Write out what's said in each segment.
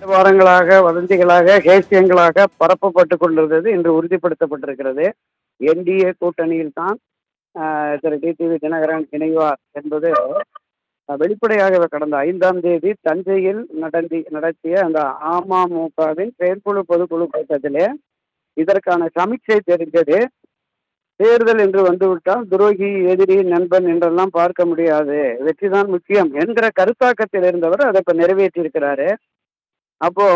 வாரங்களாக வதந்திகளாக கேசியங்களாக பரப்பப்பட்டுக் கொண்டிருந்தது இன்று உறுதிப்படுத்தப்பட்டிருக்கிறது. என்டிஏ கூட்டணியில் தான் திரு டிடிவி தினகரன் இணைவார் என்பது வெளிப்படையாக கடந்த 5ஆம் தேதி தஞ்சையில் நடத்திய அந்த அமமுகவின் செயற்குழு பொதுக்குழு கூட்டத்திலே இதற்கான சமீட்சை தெரிந்தது. தேர்தல் என்று வந்துவிட்டால் துரோகி, எதிரி, நண்பன் என்றெல்லாம் பார்க்க முடியாது, வெற்றிதான் முக்கியம் என்கிற கருத்தாக்கத்தில் இருந்தவர் அதை இப்ப நிறைவேற்றி இருக்கிறாரு. அப்போ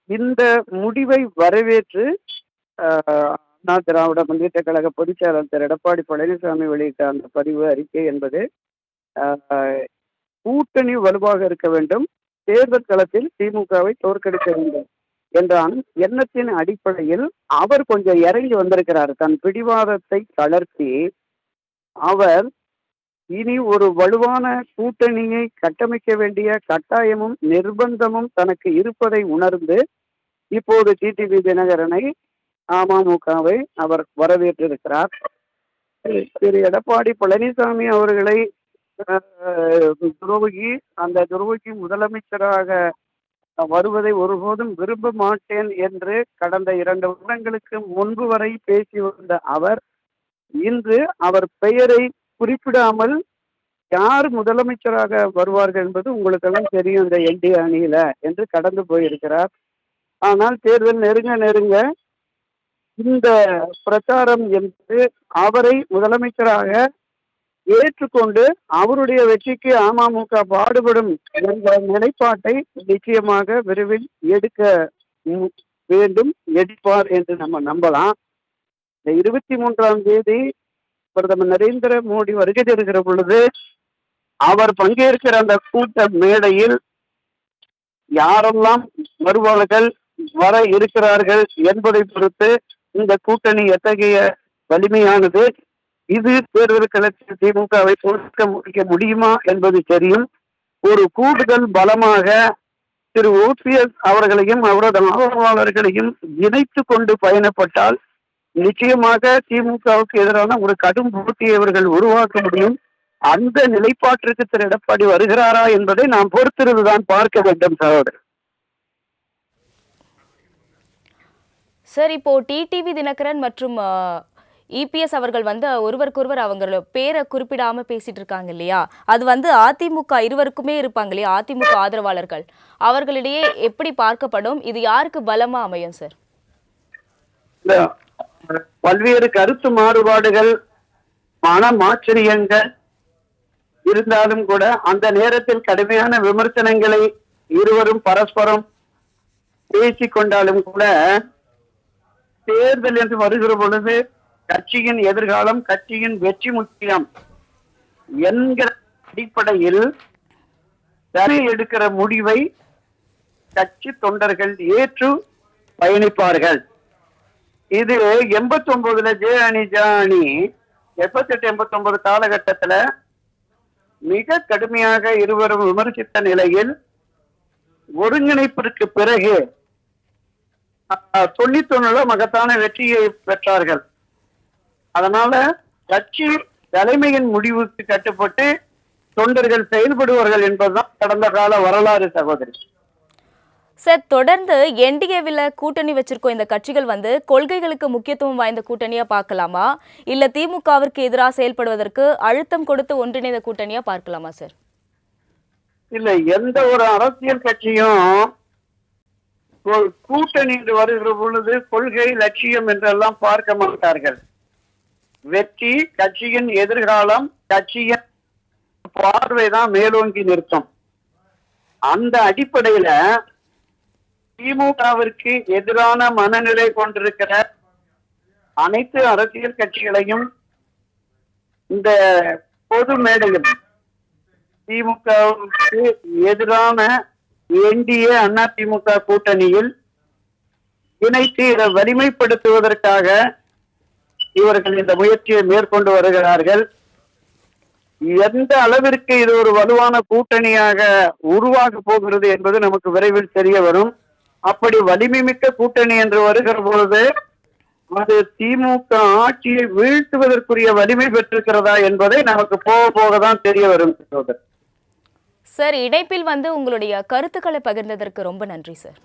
இந்த முடிவை வரவேற்று அண்ணா திராவிட முன்னேற்ற கழக பொதுச் செயலாளர் திரு எடப்பாடி பழனிசாமி வெளியிட்ட அந்த பதிவு அறிக்கை என்பது கூட்டணி வலுவாக இருக்க வேண்டும், தேர்தல் களத்தில் திமுகவை தோற்கடிக்க வேண்டும் என்ற எண்ணத்தின் அடிப்படையில் அவர் கொஞ்சம் இறங்கி வந்திருக்கிறார். தன் பிடிவாதத்தை தளர்த்தி அவர் இனி ஒரு வலுவான கூட்டணியை கட்டமைக்க வேண்டிய கட்டாயமும் நிர்பந்தமும் தனக்கு இருப்பதை உணர்ந்து இப்போது டிடிவி தினகரனை, அமமுகவை அவர் வரவேற்றிருக்கிறார். திரு எடப்பாடி பழனிசாமி அவர்களை துரோகி, அந்த துரோகி முதலமைச்சராக வருவதை ஒருபோதும் விரும்ப மாட்டேன் என்று கடந்த 2 வருடங்களுக்கு முன்பு வரை பேசி வந்த அவர் இன்று அவர் பெயரை குறிப்பிடாமல் யார் முதலமைச்சராக வருவார்கள் என்பது உங்களுக்கெல்லாம் தெரியும் இந்த என்டிஏ அணியில என்று கடந்து போயிருக்கிறார். ஆனால் தேர்தல் நெருங்க இந்த பிரச்சாரம் என்பது அவரை முதலமைச்சராக ஏற்றுக்கொண்டு அவருடைய வெற்றிக்கு அமமுக பாடுபடும் என்ற நிலைப்பாட்டை நிச்சயமாக விரைவில் எடுக்க வேண்டும், எடுப்பார் என்று நம்ம நம்பலாம். இந்த 23ஆம் தேதி பிரதமர் நரேந்திர மோடி வருகை தருகிற பொழுது அவர் பங்கேற்கிற அந்த கூட்ட மேடையில் யாரெல்லாம் வருவார்கள், வர இருக்கிறார்கள் என்பதை பொறுத்து இந்த கூட்டணி எத்தகைய வலிமையானது, இது தேர்தல் களத்தில் திமுகவை தோற்க முடிக்க முடியுமா என்பது தெரியும். ஒரு கூடுதல் பலமாக திரு ஓபிஎஸ் அவர்களையும் அவரது ஆதரவாளர்களையும் இணைத்து கொண்டு பயணப்பட்டால் நிச்சயமாக திமுகவுக்கு எதிரான ஒரு கடும் போட்டியை அவர்கள் உருவாக்க முடியும். அந்த நிலைப்பாட்டிற்கு திரு எடப்பாடி வருகிறாரா என்பதை நாம் பொறுத்திருந்துதான் பார்க்க வேண்டும் சகோதரர். சார், இப்போ டிடிவி தினகரன் மற்றும் இபிஎஸ் அவர்கள் ஒருவருக்கொருவர் அவங்களோட பேரை குறிப்பிடாம பேசிட்டு இருக்காங்க இல்லையா? அது அதிமுக இருவருக்குமே இருப்பாங்க இல்லையா, அதிமுக ஆதரவாளர்கள், அவர்களிடையே எப்படி பார்க்கப்படும்? இது யாருக்கு பலமா அமையும் சார்? பல்வேறு கருத்து மாறுபாடுகள், மனமாச்சரியங்கள் இருந்தாலும் கூட அந்த நேரத்தில் கடுமையான விமர்சனங்களை இருவரும் பரஸ்பரம் பேசிக்கொண்டாலும் கூட தேர்தல் என்று வருகிற பொழுது கட்சியின் எதிர்காலம், கட்சியின் வெற்றி முக்கியம் என்கிற அடிப்படையில் எடுக்கிற முடிவை கட்சி தொண்டர்கள் ஏற்று பயணிப்பார்கள். இது 89 ஜே அணி 78 89 காலகட்டத்துல மிக கடுமையாக இருவரும் விமர்சித்த நிலையில் ஒருங்கிணைப்பிற்கு பிறகு 91 மகத்தான வெற்றியை பெற்றார்கள். அதனால கட்சி தலைமையின் முடிவுக்கு கட்டுப்பட்டு தொண்டர்கள் செயல்படுவார்கள் என்பதுதான் கடந்த கால வரலாறு சகோதரி. சார், தொடர்ந்து என்டிஏவில் கூட்டணி வச்சிருக்கோம் இந்த கட்சிகள் கொள்கைகளுக்கு முக்கியத்துவம் வாய்ந்த கூட்டணியா பார்க்கலாமா, இல்ல திமுகவிற்கு எதிராக செயல்படுவதற்கு அழுத்தம் கொடுத்து ஒன்றிணைந்த கூட்டணியா பார்க்கலாமா சார்? இல்ல, எந்த ஒரு அரசியல் கட்சியும் கூட்டணி வருகிற பொழுது கொள்கை, லட்சியம் என்றெல்லாம் பார்க்க மாட்டார்கள். வெற்றி, கட்சியின் எதிர்காலம், கட்சியின் பார்வைதான் மேலோங்கி நிற்கும். அந்த அடிப்படையில திமுகவிற்கு எதிரான மனநிலை கொண்டிருக்கிற அனைத்து அரசியல் கட்சிகளையும் இந்த பொது மேடையில் திமுகவுக்கு எதிரான என்டிஏ அதிமுக கூட்டணியில் இணைத்து இதை வலிமைப்படுத்துவதற்காக இவர்கள் இந்த முயற்சியை மேற்கொண்டு வருகிறார்கள். எந்த அளவிற்கு இது ஒரு வலுவான கூட்டணியாக உருவாக போகிறது என்பது நமக்கு விரைவில் தெரிய வரும். அப்படி வலிமை மிக்க கூட்டணி என்று வருகிற பொழுது அது திமுக ஆட்சியை வீழ்த்துவதற்குரிய வலிமை பெற்றிருக்கிறதா என்பதை நமக்கு போக போகதான் தெரிய வரும். சார், இணைப்பில் வந்து உங்களுடைய கருத்துக்களை பகிர்ந்ததற்கு ரொம்ப நன்றி சார்.